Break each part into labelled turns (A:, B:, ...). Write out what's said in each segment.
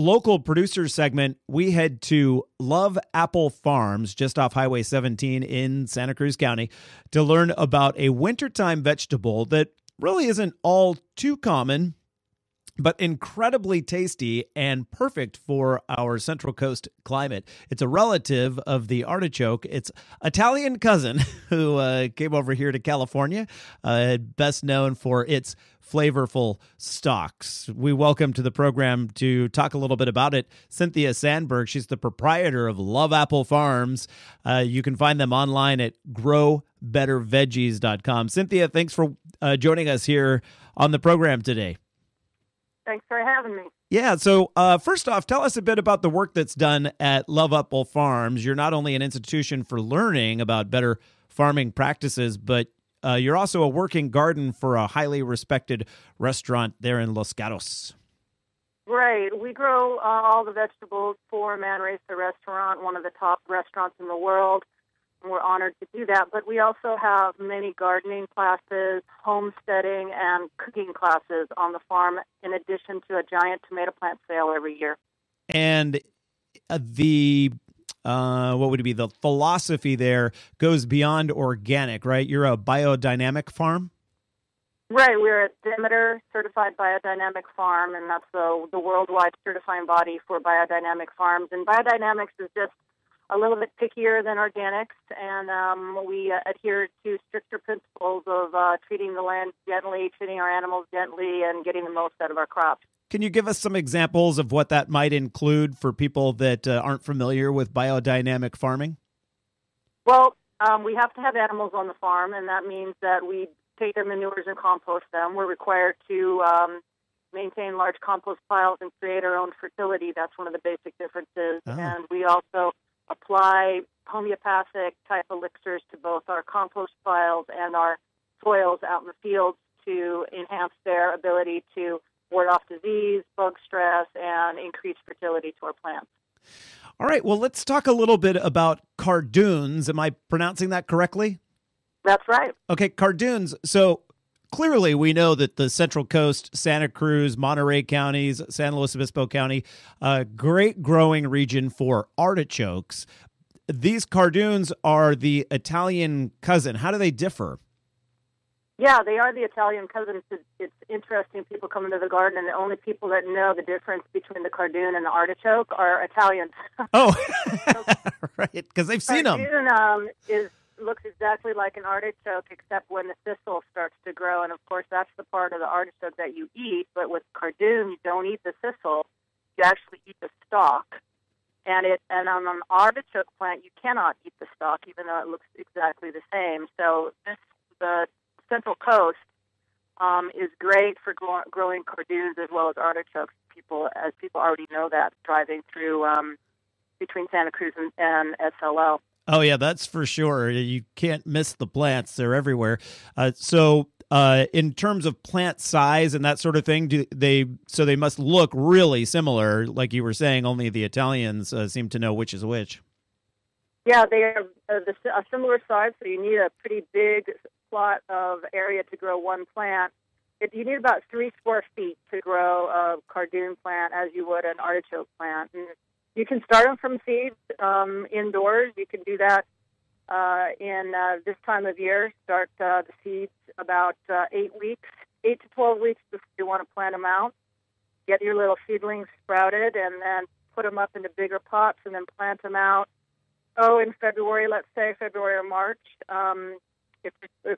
A: local producers segment, we head to Love Apple Farms just off Highway 17 in Santa Cruz County to learn about a wintertime vegetable that really isn't all too common, but incredibly tasty and perfect for our Central Coast climate. It's a relative of the artichoke. It's Italian cousin who came over here to California, best known for its flavorful stalks. We welcome to the program to talk a little bit about it Cynthia Sandberg. She's the proprietor of Love Apple Farms. You can find them online at growbetterveggies.com. Cynthia, thanks for joining us here on the program today.
B: Thanks for having me.
A: Yeah, so first off, tell us a bit about the work that's done at Love Apple Farms. You're not only an institution for learning about better farming practices, but you're also a working garden for a highly respected restaurant there in Los Gatos.
B: Right. We grow all the vegetables for Man Racer Restaurant, one of the top restaurants in the world. We're honored to do that, but we also have many gardening classes, homesteading, and cooking classes on the farm, in addition to a giant tomato plant sale every year.
A: And what would it be? The philosophy there goes beyond organic, right? You're a biodynamic farm?
B: Right. We're a Demeter certified biodynamic farm, and that's the worldwide certifying body for biodynamic farms. And biodynamics is just a little bit pickier than organics, and we adhere to stricter principles of treating the land gently, treating our animals gently, and getting the most out of our crops.
A: Can you give us some examples of what that might include for people that aren't familiar with biodynamic farming?
B: Well, we have to have animals on the farm, and that means that we take their manures and compost them. We're required to maintain large compost piles and create our own fertility. That's one of the basic differences.
A: Oh.
B: And we also apply homeopathic type elixirs to both our compost piles and our soils out in the fields to enhance their ability to ward off disease, bug stress, and increase fertility to our plants.
A: All right, well, let's talk a little bit about cardoons. Am I pronouncing that correctly?
B: That's right.
A: Okay, cardoons. So clearly we know that the Central Coast, Santa Cruz, Monterey counties, San Luis Obispo County, a great growing region for artichokes. These cardoons are the Italian cousin. How do they differ?
B: Yeah, they are the Italian cousins. It's interesting. People come into the garden, and the only people that know the difference between the cardoon and the artichoke are Italians.
A: Oh, right, because they've seen them.
B: Cardoon looks exactly like an artichoke, except when the thistle starts to grow. And, of course, that's the part of the artichoke that you eat. But with cardoon, you don't eat the thistle. You actually eat the stalk. And on an artichoke plant, you cannot eat the stalk, even though it looks exactly the same. So the Central Coast is great for growing cardoons as well as artichokes. People already know that driving through between Santa Cruz and SLO.
A: Oh, yeah, that's for sure. You can't miss the plants. They're everywhere. So in terms of plant size and that sort of thing, they must look really similar, like you were saying, only the Italians seem to know which is which.
B: Yeah, they are a similar size, so you need a pretty big plot of area to grow one plant. You need about 3 square feet to grow a cardoon plant as you would an artichoke plant. And you can start them from seeds indoors. You can do that in this time of year. Start the seeds about 8 to 12 weeks before you want to plant them out. Get your little seedlings sprouted and then put them up into bigger pots and then plant them out. In February, let's say February or March, if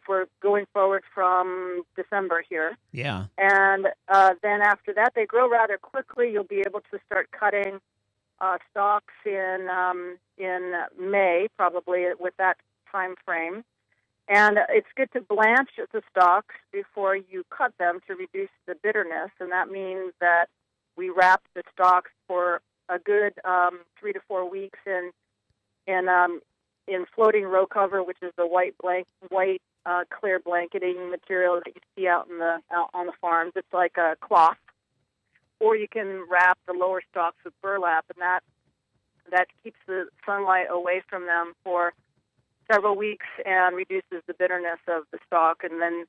B: we're going forward from December here.
A: Yeah.
B: And then after that, they grow rather quickly. You'll be able to start cutting stalks in May, probably with that time frame. And it's good to blanch the stalks before you cut them to reduce the bitterness. And that means that we wrap the stalks for a good 3 to 4 weeks in floating row cover, which is the white clear blanketing material that you see out on the farms. It's like a cloth. Or you can wrap the lower stalks with burlap, and that keeps the sunlight away from them for several weeks and reduces the bitterness of the stalk. And then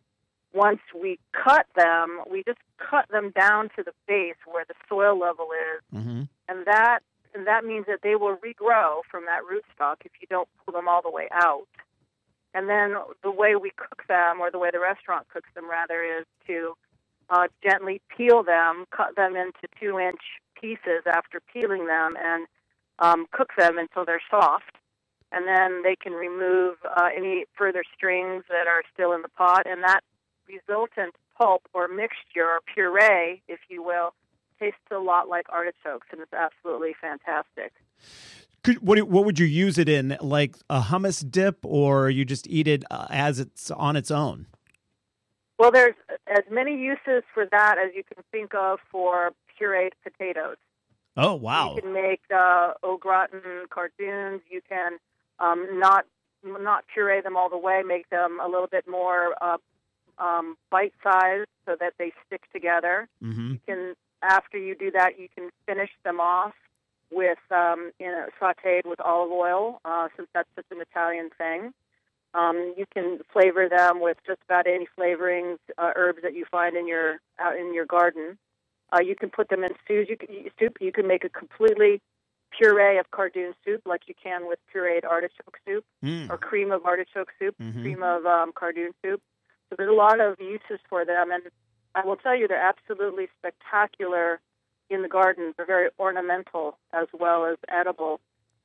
B: once we cut them, we just cut them down to the base where the soil level is,
A: Mm-hmm.
B: and that means that they will regrow from that rootstock if you don't pull them all the way out. And then the way we cook them, or the way the restaurant cooks them, rather, is to gently peel them, cut them into 2-inch pieces after peeling them, and cook them until they're soft. And then they can remove any further strings that are still in the pot, and that resultant pulp or mixture or puree, if you will, tastes a lot like artichokes, and it's absolutely fantastic.
A: What would you use it in, like a hummus dip, or you just eat it as it's on its own?
B: Well, there's as many uses for that as you can think of for pureed potatoes.
A: Oh, wow.
B: You can make au gratin cardoons. You can not puree them all the way, make them a little bit more bite-sized so that they stick together.
A: Mm-hmm.
B: You can, after you do that, you can finish them off with sautéed with olive oil, since that's such an Italian thing. You can flavor them with just about any flavorings, herbs that you find out in your garden. You can put them in soup. You can make a completely puree of cardoon soup, like you can with pureed artichoke soup, or cream of artichoke soup, cream of cardoon soup. So there's a lot of uses for them, and I will tell you they're absolutely spectacular in the garden. They're very ornamental as well as edible.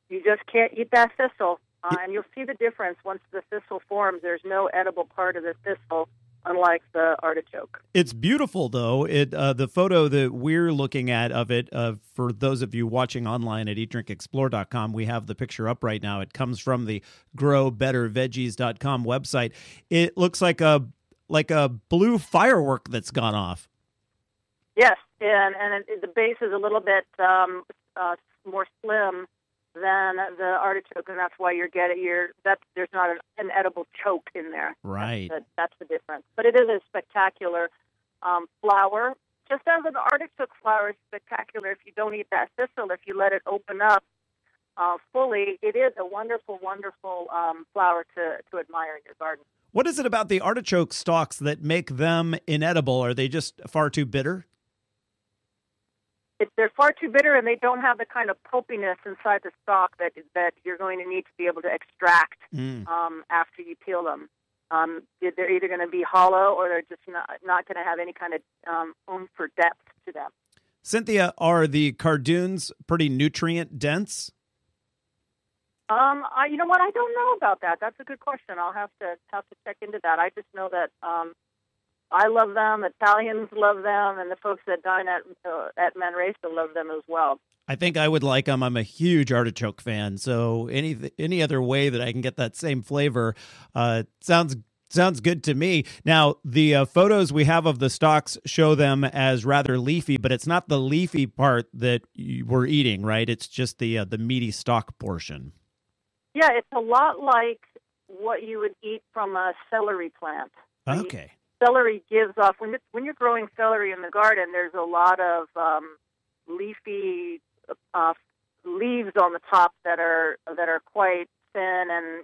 B: You just can't eat that thistle, and you'll see the difference once the thistle forms. There's no edible part of the thistle, unlike the artichoke.
A: It's beautiful, though. The photo that we're looking at of it, for those of you watching online at eatdrinkexplore.com, we have the picture up right now. It comes from the growbetterveggies.com website. It looks like a blue firework that's gone off.
B: Yes, and the base is a little bit more slim than the artichoke, and that's why there's not an edible choke in there.
A: Right.
B: That's the difference. But it is a spectacular flower. Just as an artichoke flower is spectacular if you don't eat that thistle, if you let it open up fully, it is a wonderful, wonderful flower to admire in your garden.
A: What is it about the artichoke stalks that make them inedible? Are they just far too bitter?
B: They're far too bitter, and they don't have the kind of pulpiness inside the stalk that you're going to need to be able to extract after you peel them. They're either going to be hollow, or they're just not going to have any kind of oomph or depth to them.
A: Cynthia, are the cardoons pretty nutrient dense?
B: You know what? I don't know about that. That's a good question. I'll have to check into that. I just know that I love them. Italians love them, and the folks that dine at Manresa love them as well.
A: I think I would like them. I'm a huge artichoke fan, so any other way that I can get that same flavor sounds good to me. Now, the photos we have of the stalks show them as rather leafy, but it's not the leafy part that we're eating, right? It's just the meaty stalk portion.
B: Yeah, it's a lot like what you would eat from a celery plant.
A: Okay.
B: Celery gives off, when you're growing celery in the garden, there's a lot of leafy leaves on the top that are quite thin, and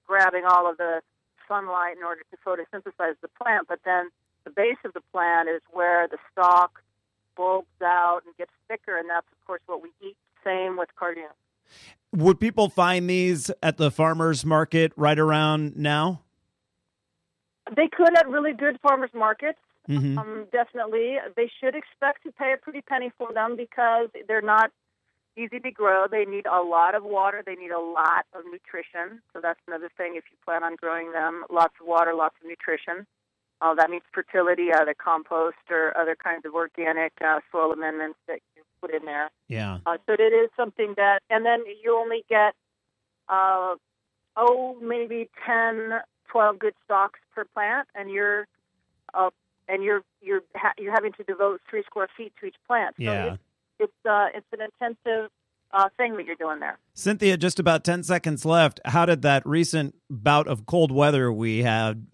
B: grabbing all of the sunlight in order to photosynthesize the plant. But then the base of the plant is where the stalk bulbs out and gets thicker, and that's of course what we eat. Same with cardoon.
A: Would people find these at the farmers market right around now?
B: They could at really good farmers markets.
A: Mm-hmm.
B: Definitely. They should expect to pay a pretty penny for them because they're not easy to grow. They need a lot of water. They need a lot of nutrition. So that's another thing if you plan on growing them. Lots of water, lots of nutrition. That means fertility, either compost or other kinds of organic soil amendments that you put in there.
A: Yeah.
B: So it is something that, and then you only get, maybe 10, 12 good stalks per plant, and you're having to devote 3 square feet to each plant. So
A: yeah.
B: It's an intensive thing that you're doing there.
A: Cynthia, just about 10 seconds left. How did that recent bout of cold weather we had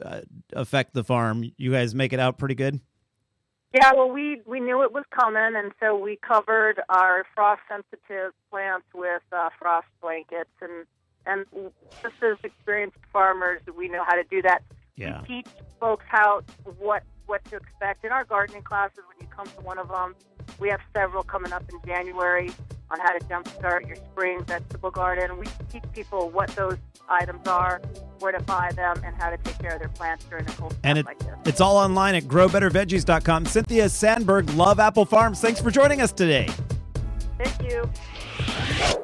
A: affect the farm? You guys make it out pretty good?
B: Yeah, well, we knew it was coming, and so we covered our frost-sensitive plants with frost blankets, and just as experienced farmers, we know how to do that.
A: Yeah.
B: We teach folks what to expect in our gardening classes. When you come to one of them, we have several coming up in January on how to jumpstart your spring vegetable garden. We teach people what those items are, where to buy them, and how to take care of their plants during a cold snap like this.
A: It's all online at growbetterveggies.com. Cynthia Sandberg, Love Apple Farms. Thanks for joining us today.
B: Thank you.